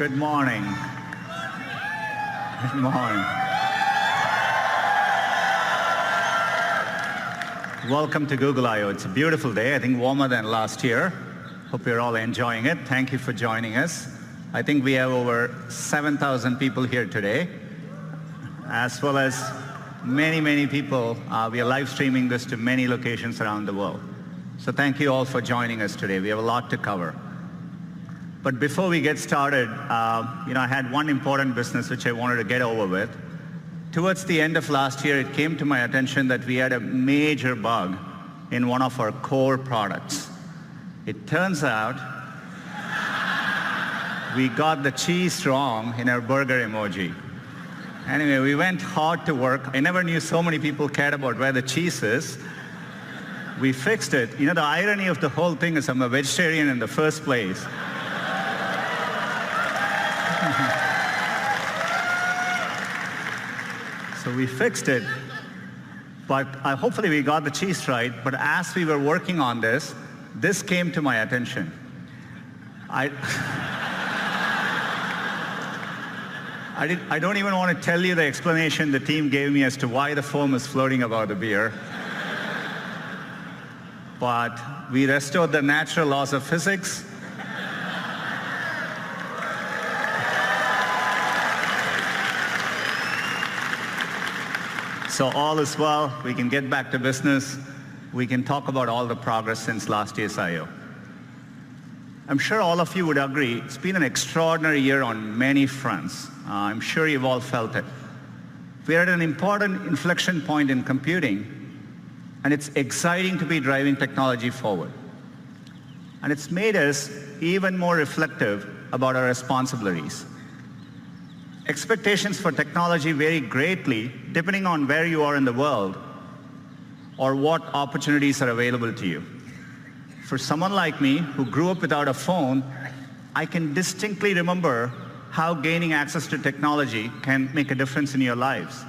Good morning. Good morning. Welcome to Google I/O. It's a beautiful day, I think warmer than last year. Hope you're all enjoying it. Thank you for joining us. I think we have over 7,000 people here today, as well as many people. We are live streaming this to many locations around the world. So thank you all for joining us today. We have a lot to cover. But before we get started, I had one important business which I wanted to get over with. Towards the end of last year, it came to my attention that we had a major bug in one of our core products. It turns out we got the cheese wrong in our burger emoji. Anyway, we went hard to work. I never knew so many people cared about where the cheese is. We fixed it. The irony of the whole thing is I'm a vegetarian in the first place. So we fixed it, but hopefully we got the cheese right. But as we were working on this came to my attention. I don't even want to tell you the explanation the team gave me as to why the foam is floating above the beer. But we restored the natural laws of physics. So all is well. We can get back to business. We can talk about all the progress since last year's I/O. I'm sure all of you would agree it's been an extraordinary year on many fronts. I'm sure you've all felt it. We're at an important inflection point in computing, and it's exciting to be driving technology forward. And it's made us even more reflective about our responsibilities. Expectations for technology vary greatly depending on where you are in the world or what opportunities are available to you. For someone like me who grew up without a phone, I can distinctly remember how gaining access to technology can make a difference in your lives.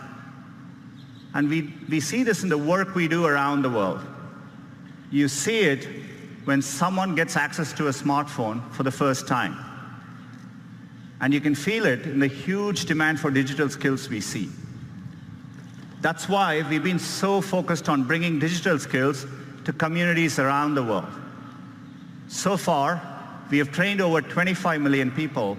And we see this in the work we do around the world. You see it when someone gets access to a smartphone for the first time. And you can feel it in the huge demand for digital skills we see. That's why we've been so focused on bringing digital skills to communities around the world. So far, we have trained over 25 million people,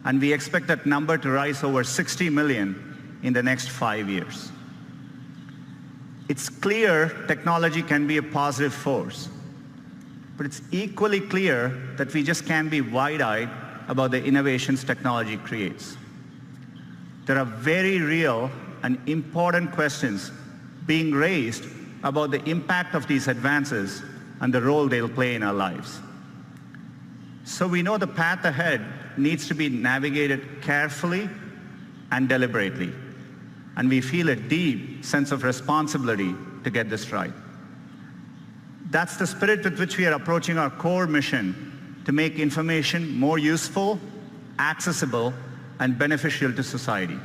and we expect that number to rise over 60 million in the next 5 years. It's clear technology can be a positive force, but it's equally clear that we just can't be wide-eyed about the innovations technology creates. There are very real and important questions being raised about the impact of these advances and the role they'll play in our lives. So we know the path ahead needs to be navigated carefully and deliberately, and we feel a deep sense of responsibility to get this right. That's the spirit with which we are approaching our core mission to make information more useful, accessible, and beneficial to society.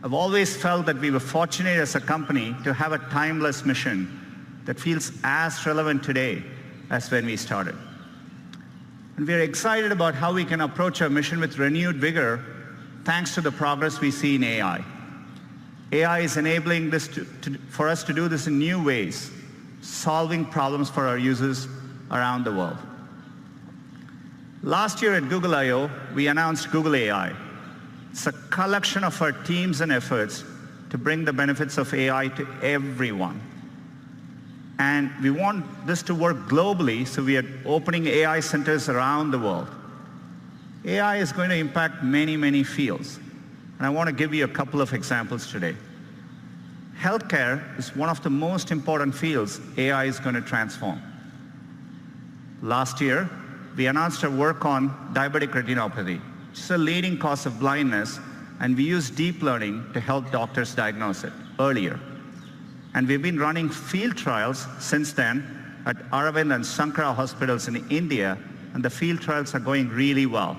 I've always felt that we were fortunate as a company to have a timeless mission that feels as relevant today as when we started. And we're excited about how we can approach our mission with renewed vigor thanks to the progress we see in AI. AI is enabling this for us to do this in new ways, solving problems for our users around the world. Last year at Google I/O, we announced Google AI. It's a collection of our teams and efforts to bring the benefits of AI to everyone. And we want this to work globally, so we are opening AI centers around the world. AI is going to impact many fields, and I want to give you a couple of examples today. Healthcare is one of the most important fields AI is going to transform. Last year, we announced our work on diabetic retinopathy, which is a leading cause of blindness, and we use deep learning to help doctors diagnose it earlier. And we've been running field trials since then at Aravind and Sankara hospitals in India, and the field trials are going really well.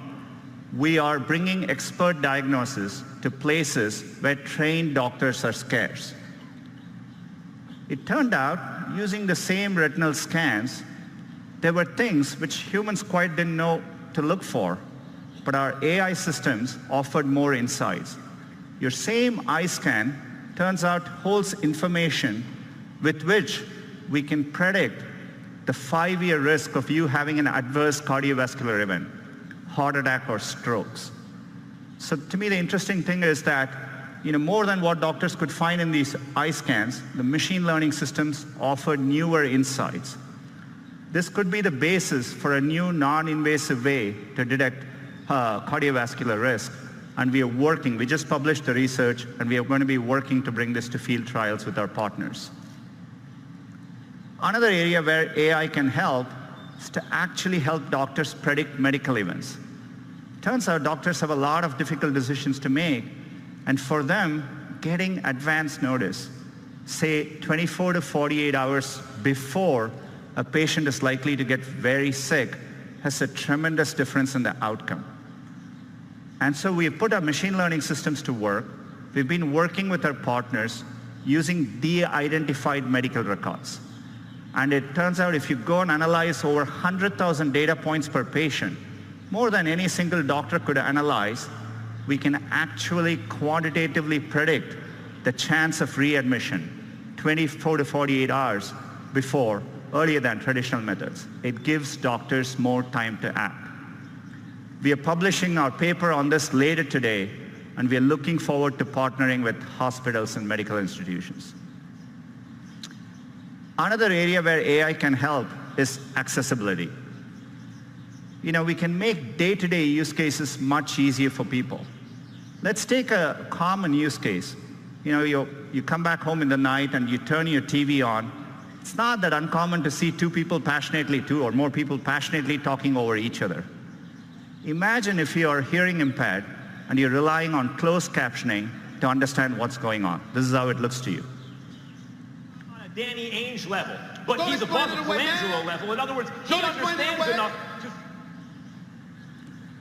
We are bringing expert diagnosis to places where trained doctors are scarce. It turned out, using the same retinal scans, there were things which humans quite didn't know to look for, but our AI systems offered more insights. Your same eye scan turns out holds information with which we can predict the 5-year risk of you having an adverse cardiovascular event, heart attack or strokes. So to me, the interesting thing is that, more than what doctors could find in these eye scans, the machine learning systems offered newer insights. This could be the basis for a new non-invasive way to detect cardiovascular risk. And we just published the research, and we are going to be working to bring this to field trials with our partners. Another area where AI can help is to actually help doctors predict medical events. Turns out doctors have a lot of difficult decisions to make, and for them, getting advance notice, say 24 to 48 hours before a patient is likely to get very sick, has a tremendous difference in the outcome. And so we have put our machine learning systems to work. We've been working with our partners using de-identified medical records. And it turns out if you go and analyze over 100,000 data points per patient, more than any single doctor could analyze, we can actually quantitatively predict the chance of readmission 24 to 48 hours before, earlier than traditional methods. It gives doctors more time to act. We are publishing our paper on this later today, and we are looking forward to partnering with hospitals and medical institutions. Another area where AI can help is accessibility. We can make day-to-day use cases much easier for people. Let's take a common use case. You come back home in the night and you turn your TV on. It's not that uncommon to see two or more people passionately talking over each other. Imagine if you are hearing impaired and you're relying on closed captioning to understand what's going on. This is how it looks to you. On a Danny Ainge level, but he's above a Colangelo level. In other words, he understands enough to...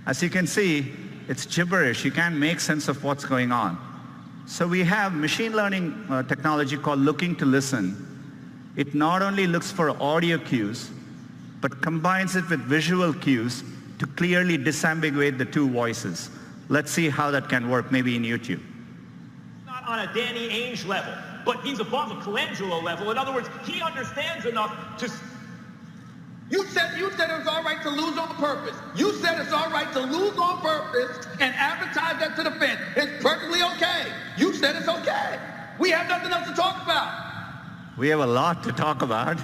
As you can see, it's gibberish. You can't make sense of what's going on. So we have machine learning technology called Looking to Listen. It not only looks for audio cues, but combines it with visual cues to clearly disambiguate the two voices. Let's see how that can work, maybe in YouTube. Not on a Danny Ainge level, but he's above a Colangelo level. In other words, he understands enough to... You said it was all right to lose on purpose. You said it's all right to lose on purpose and advertise that to the fans. It's perfectly okay. You said it's okay. We have nothing else to talk about. We have a lot to talk about.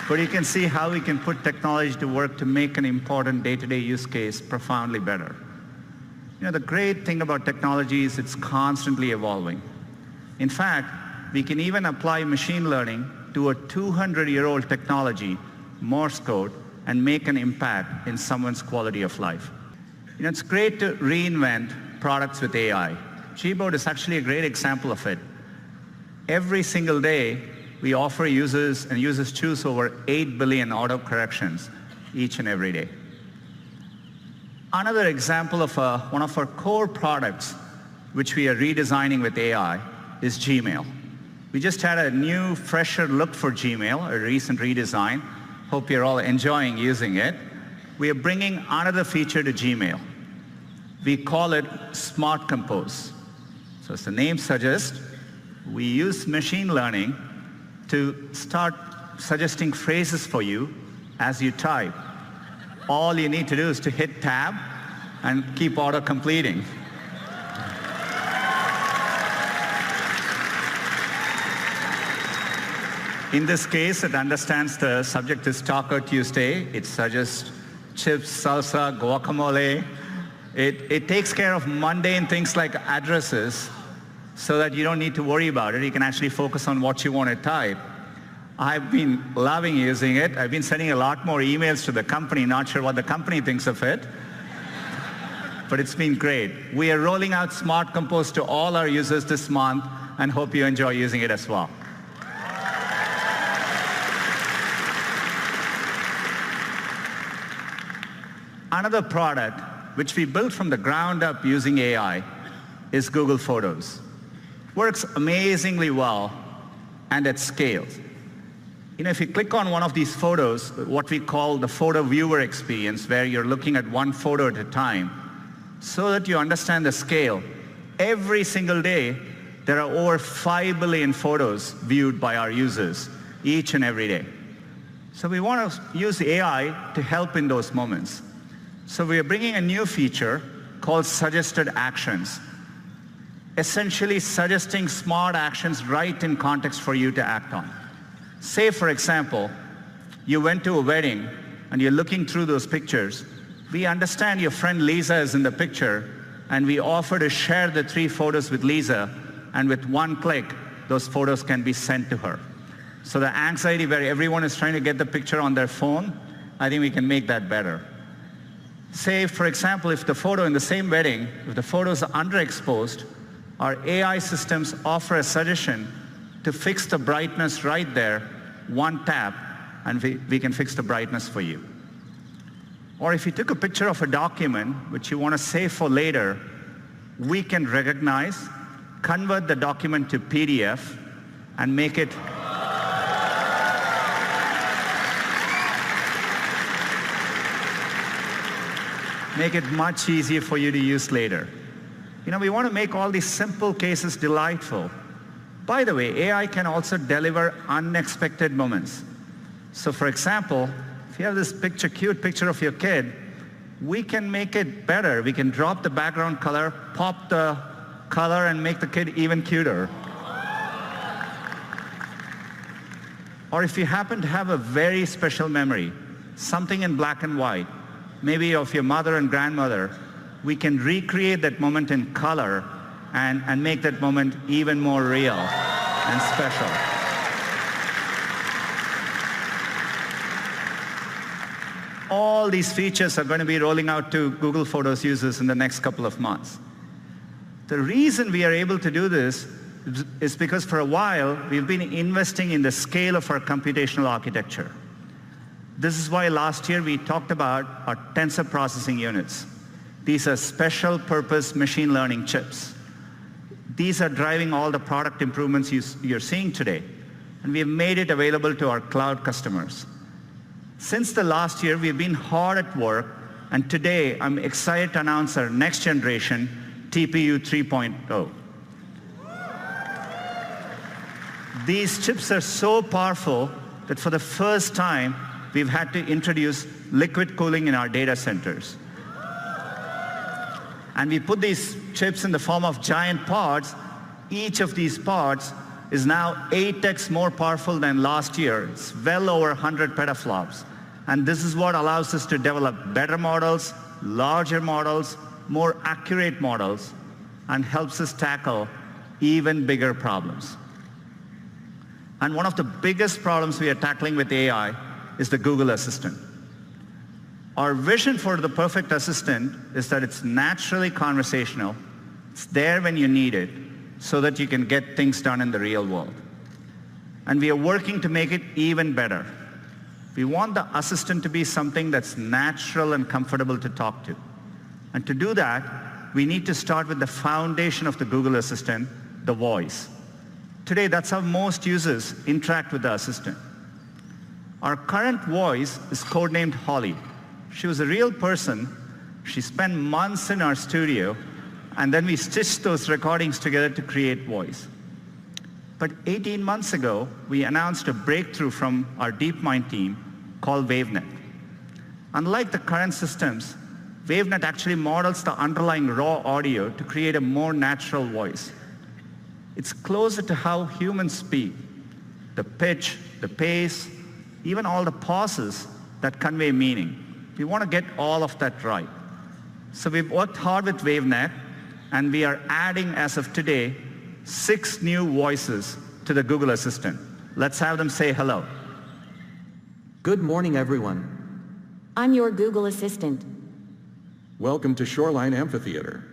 But you can see how we can put technology to work to make an important day-to-day use case profoundly better. The great thing about technology is it's constantly evolving. In fact, we can even apply machine learning to a 200-year-old technology, Morse code, and make an impact in someone's quality of life. It's great to reinvent products with AI. Gboard is actually a great example of it. Every single day, we offer users, and users choose over 8 billion auto-corrections each and every day. Another example of one of our core products, which we are redesigning with AI, is Gmail. We just had a new, fresher look for Gmail, a recent redesign. Hope you're all enjoying using it. We are bringing another feature to Gmail. We call it Smart Compose. So as the name suggests, we use machine learning to start suggesting phrases for you as you type. All you need to do is to hit tab and keep auto-completing. In this case, it understands the subject is Taco Tuesday. It suggests chips, salsa, guacamole. It takes care of mundane things like addresses so that you don't need to worry about it. You can actually focus on what you want to type. I've been loving using it. I've been sending a lot more emails to the company, not sure what the company thinks of it. But it's been great. We are rolling out Smart Compose to all our users this month and hope you enjoy using it as well. Another product, which we built from the ground up using AI, is Google Photos. Works amazingly well and at scale. If you click on one of these photos, what we call the photo viewer experience, where you're looking at one photo at a time, so that you understand the scale, every single day, there are over 5 billion photos viewed by our users each and every day. So we want to use AI to help in those moments. So we are bringing a new feature called suggested actions, essentially suggesting smart actions right in context for you to act on. Say, for example, you went to a wedding and you're looking through those pictures. We understand your friend Lisa is in the picture, and we offer to share the 3 photos with Lisa, and with one click, those photos can be sent to her. So the anxiety where everyone is trying to get the picture on their phone, I think we can make that better. Say, for example, if the photo in the same wedding, if the photos are underexposed, our AI systems offer a suggestion to fix the brightness right there, one tap, and we can fix the brightness for you. Or if you took a picture of a document which you want to save for later, we can recognize, convert the document to PDF, and make it much easier for you to use later. We want to make all these simple cases delightful. By the way, AI can also deliver unexpected moments. So for example, if you have this cute picture of your kid, we can make it better. We can drop the background color, pop the color, and make the kid even cuter. Or if you happen to have a very special memory, something in black and white, maybe of your mother and grandmother, we can recreate that moment in color and make that moment even more real and special. All these features are going to be rolling out to Google Photos users in the next couple of months. The reason we are able to do this is because for a while, we've been investing in the scale of our computational architecture. This is why last year we talked about our tensor processing units. These are special purpose machine learning chips. These are driving all the product improvements you're seeing today, and we have made it available to our cloud customers. Since the last year, we've been hard at work, and today I'm excited to announce our next generation TPU 3.0. These chips are so powerful that for the first time, we've had to introduce liquid cooling in our data centers. And we put these chips in the form of giant pods. Each of these pods is now 8x more powerful than last year. It's well over 100 petaflops. And this is what allows us to develop better models, larger models, more accurate models, and helps us tackle even bigger problems. And one of the biggest problems we are tackling with AI is the Google Assistant. Our vision for the perfect assistant is that it's naturally conversational, it's there when you need it, so that you can get things done in the real world. And we are working to make it even better. We want the assistant to be something that's natural and comfortable to talk to. And to do that, we need to start with the foundation of the Google Assistant, the voice. Today, that's how most users interact with the assistant. Our current voice is codenamed Holly. She was a real person. She spent months in our studio, and then we stitched those recordings together to create voice. But 18 months ago, we announced a breakthrough from our DeepMind team called WaveNet. Unlike the current systems, WaveNet actually models the underlying raw audio to create a more natural voice. It's closer to how humans speak. The pitch, the pace, even all the pauses that convey meaning. We want to get all of that right. So we've worked hard with WaveNet, and we are adding, as of today, 6 new voices to the Google Assistant. Let's have them say hello. Good morning, everyone. I'm your Google Assistant. Welcome to Shoreline Amphitheater.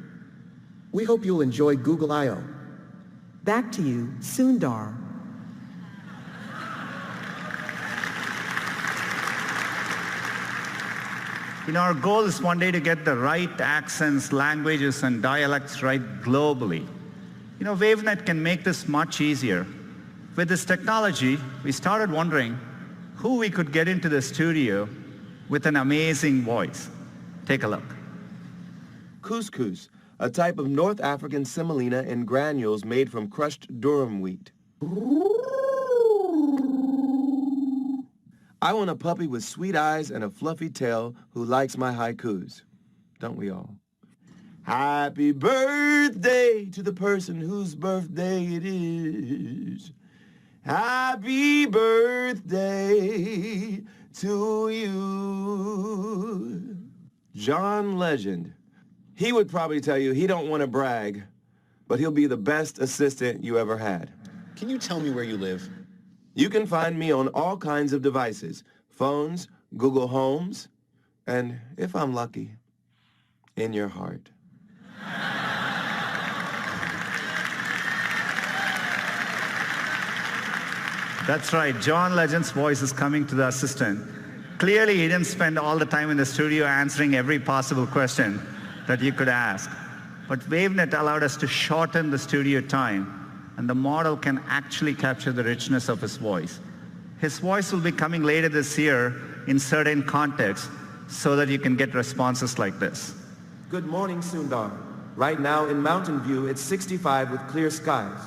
We hope you'll enjoy Google I/O. Back to you, Sundar. Our goal is one day to get the right accents, languages, and dialects right globally. WaveNet can make this much easier. With this technology, we started wondering, who we could get into the studio with an amazing voice. Take a look. Couscous, a type of North African semolina in granules made from crushed durum wheat. I want a puppy with sweet eyes and a fluffy tail who likes my haikus. Don't we all? Happy birthday to the person whose birthday it is. Happy birthday to you. John Legend. He would probably tell you he don't want to brag, but he'll be the best assistant you ever had. Can you tell me where you live? You can find me on all kinds of devices, phones, Google Homes, and if I'm lucky, in your heart. That's right, John Legend's voice is coming to the assistant. Clearly, he didn't spend all the time in the studio answering every possible question that you could ask. But WaveNet allowed us to shorten the studio time, and the model can actually capture the richness of his voice. His voice will be coming later this year in certain contexts so that you can get responses like this. Good morning, Sundar. Right now in Mountain View, it's 65 with clear skies.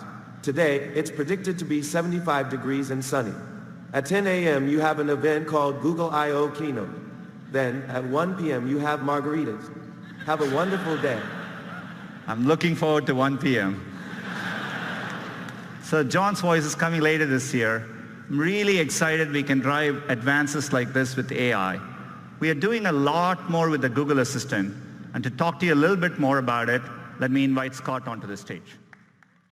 Today, it's predicted to be 75 degrees and sunny. At 10 a.m., you have an event called Google I.O. Keynote. Then, at 1 p.m., you have margaritas. Have a wonderful day. I'm looking forward to 1 p.m. So John's voice is coming later this year. I'm really excited we can drive advances like this with AI. We are doing a lot more with the Google Assistant. And to talk to you a little bit more about it, let me invite Scott onto the stage.